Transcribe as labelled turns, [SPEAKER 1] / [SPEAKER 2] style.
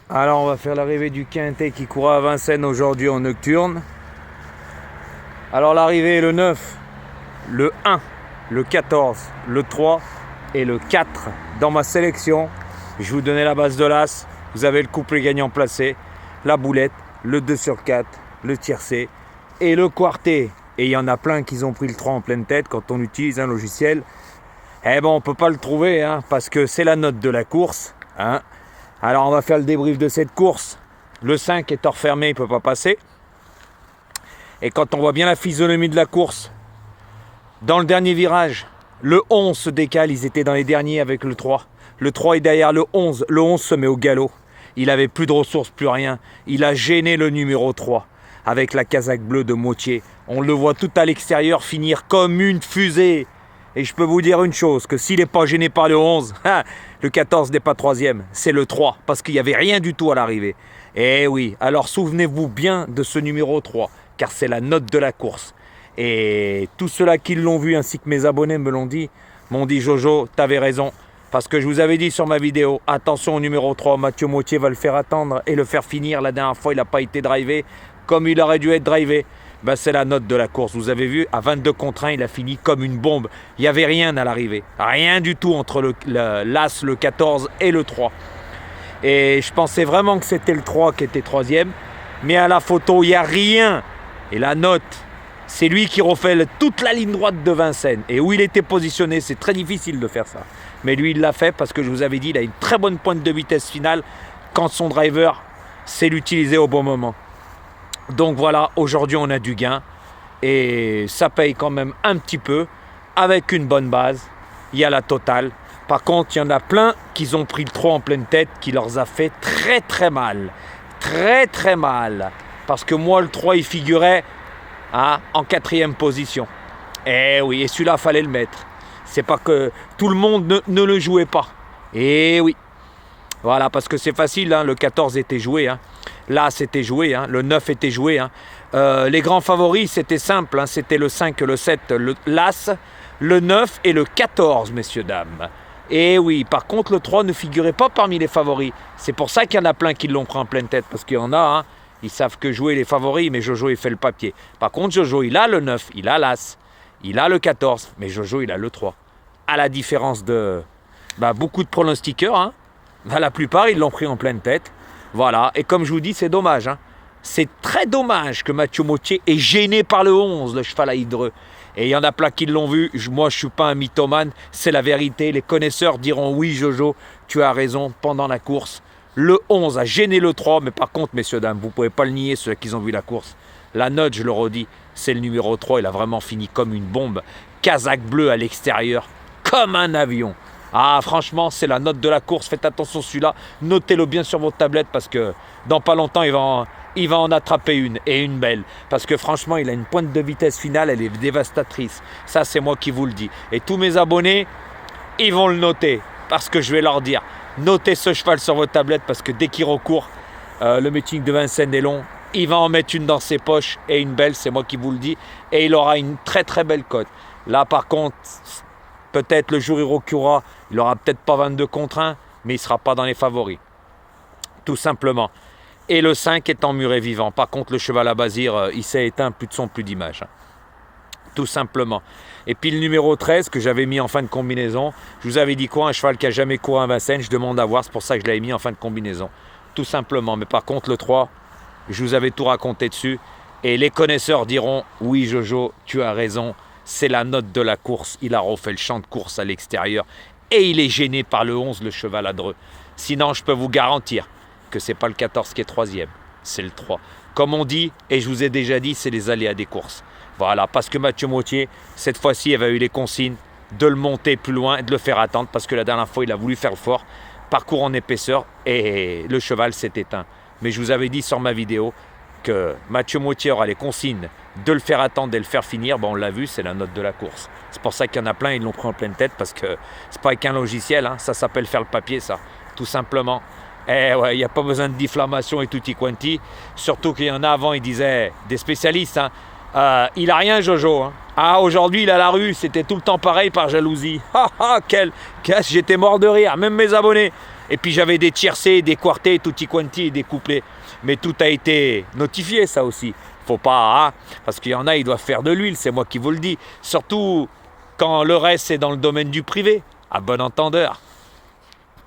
[SPEAKER 1] Alors on va faire l'arrivée du Quintet qui court à Vincennes aujourd'hui en nocturne. Alors l'arrivée est le 9, le 1, le 14, le 3 et le 4 dans ma sélection. Je vous donnais la base de l'As, vous avez le couplet gagnant placé, la boulette, le 2 sur 4, le tiercé et le quartet. Et il y en a plein qui ont pris le 3 en pleine tête quand on utilise un logiciel. Eh ben on peut pas le trouver parce que c'est la note de la course. Alors on va faire le débrief de cette course. Le 5 est hors fermé, il ne peut pas passer. Et quand on voit bien la physionomie de la course, dans le dernier virage, le 11 se décale, ils étaient dans les derniers avec le 3. Le 3 est derrière le 11 se met au galop. Il avait plus de ressources, plus rien. Il a gêné le numéro 3 avec la casaque bleue de Motier. On le voit tout à l'extérieur finir comme une fusée. Et je peux vous dire une chose, que s'il n'est pas gêné par le 11, le 14 n'est pas troisième, c'est le 3, parce qu'il n'y avait rien du tout à l'arrivée. Eh oui, alors souvenez-vous bien de ce numéro 3, car c'est la note de la course. Et tous ceux-là qui l'ont vu, ainsi que mes abonnés m'ont dit Jojo, t'avais raison, parce que je vous avais dit sur ma vidéo, attention au numéro 3, Mathieu Motier va le faire attendre et le faire finir. La dernière fois, il n'a pas été drivé comme il aurait dû être drivé. Ben, c'est la note de la course. Vous avez vu, à 22 contre 1, il a fini comme une bombe. Il n'y avait rien à l'arrivée. Rien du tout entre l'As, le 14 et le 3. Et je pensais vraiment que c'était le 3 qui était troisième. Mais à la photo, il n'y a rien. Et la note, c'est lui qui refait toute la ligne droite de Vincennes. Et où il était positionné, c'est très difficile de faire ça. Mais lui, il l'a fait parce que je vous avais dit, il a une très bonne pointe de vitesse finale quand son driver sait l'utiliser au bon moment. Donc voilà, aujourd'hui on a du gain et ça paye quand même un petit peu avec une bonne base. Il y a la totale. Par contre, il y en a plein qui ont pris le 3 en pleine tête qui leur a fait très très mal. Très très mal. Parce que moi le 3 il figurait en 4e position. Eh oui, et celui-là fallait le mettre. C'est pas que tout le monde ne le jouait pas. Eh oui. Voilà, parce que c'est facile, le 14 était joué. Là, c'était joué, le 9 était joué. Les grands favoris, c'était simple, c'était le 5, le 7, l'As, le 9 et le 14, messieurs, dames. Et oui, par contre, le 3 ne figurait pas parmi les favoris. C'est pour ça qu'il y en a plein qui l'ont pris en pleine tête, parce qu'il y en a, ils savent que jouer les favoris, mais Jojo, il fait le papier. Par contre, Jojo, il a le 9, il a l'As, il a le 14, mais Jojo, il a le 3. À la différence de beaucoup de pronostiqueurs, la plupart, ils l'ont pris en pleine tête. Voilà, et comme je vous dis, c'est dommage. C'est très dommage que Mathieu Motier est gêné par le 11, le cheval à hydreux. Et il y en a plein qui l'ont vu. Moi, je ne suis pas un mythomane, c'est la vérité. Les connaisseurs diront oui, Jojo, tu as raison, pendant la course. Le 11 a gêné le 3, mais par contre, messieurs, dames, vous ne pouvez pas le nier, ceux qui ont vu la course. La note, je le redis, c'est le numéro 3. Il a vraiment fini comme une bombe. Casaque bleu à l'extérieur, comme un avion. Franchement, c'est la note de la course. Faites attention celui-là. Notez-le bien sur votre tablette parce que dans pas longtemps, il va en attraper une et une belle. Parce que franchement, il a une pointe de vitesse finale, elle est dévastatrice. Ça, c'est moi qui vous le dis. Et tous mes abonnés, ils vont le noter parce que je vais leur dire. Notez ce cheval sur votre tablette parce que dès qu'il recourt, le meeting de Vincennes est long. Il va en mettre une dans ses poches et une belle, c'est moi qui vous le dis. Et il aura une très très belle cote. Là, par contre, peut-être le jour où il recourra, il n'aura peut-être pas 22 contre 1, mais il ne sera pas dans les favoris. Tout simplement. Et le 5 est emmuré vivant. Par contre, le cheval à Bazir, il s'est éteint, plus de son, plus d'image. Tout simplement. Et puis le numéro 13 que j'avais mis en fin de combinaison, je vous avais dit quoi, un cheval qui n'a jamais couru à Vincennes, je demande à voir, c'est pour ça que je l'avais mis en fin de combinaison. Tout simplement. Mais par contre, le 3, je vous avais tout raconté dessus. Et les connaisseurs diront, oui Jojo, tu as raison. C'est la note de la course. Il a refait le champ de course à l'extérieur. Et il est gêné par le 11, le cheval à dreux. Sinon, je peux vous garantir que ce n'est pas le 14 qui est troisième. C'est le 3. Comme on dit, et je vous ai déjà dit, c'est les aléas des courses. Voilà, parce que Mathieu Motier, cette fois-ci, il avait eu les consignes de le monter plus loin et de le faire attendre. Parce que la dernière fois, il a voulu faire fort. Parcours en épaisseur et le cheval s'est éteint. Mais je vous avais dit sur ma vidéo que Mathieu Motier aura les consignes de le faire attendre et le faire finir, on l'a vu, c'est la note de la course. C'est pour ça qu'il y en a plein, ils l'ont pris en pleine tête parce que c'est pas avec un logiciel, ça s'appelle faire le papier, ça, tout simplement. Eh ouais, il n'y a pas besoin de diffamation et tutti quanti, surtout qu'il y en a avant, ils disaient, des spécialistes, il a rien Jojo. Aujourd'hui il a la rue, c'était tout le temps pareil par jalousie. J'étais mort de rire, même mes abonnés. Et puis j'avais des tiercés, des quartés, tutti quanti, des couplets. Mais tout a été notifié, ça aussi. Faut pas, hein, parce qu'il y en a, ils doivent faire de l'huile, c'est moi qui vous le dis. Surtout quand le reste est dans le domaine du privé, à bon entendeur.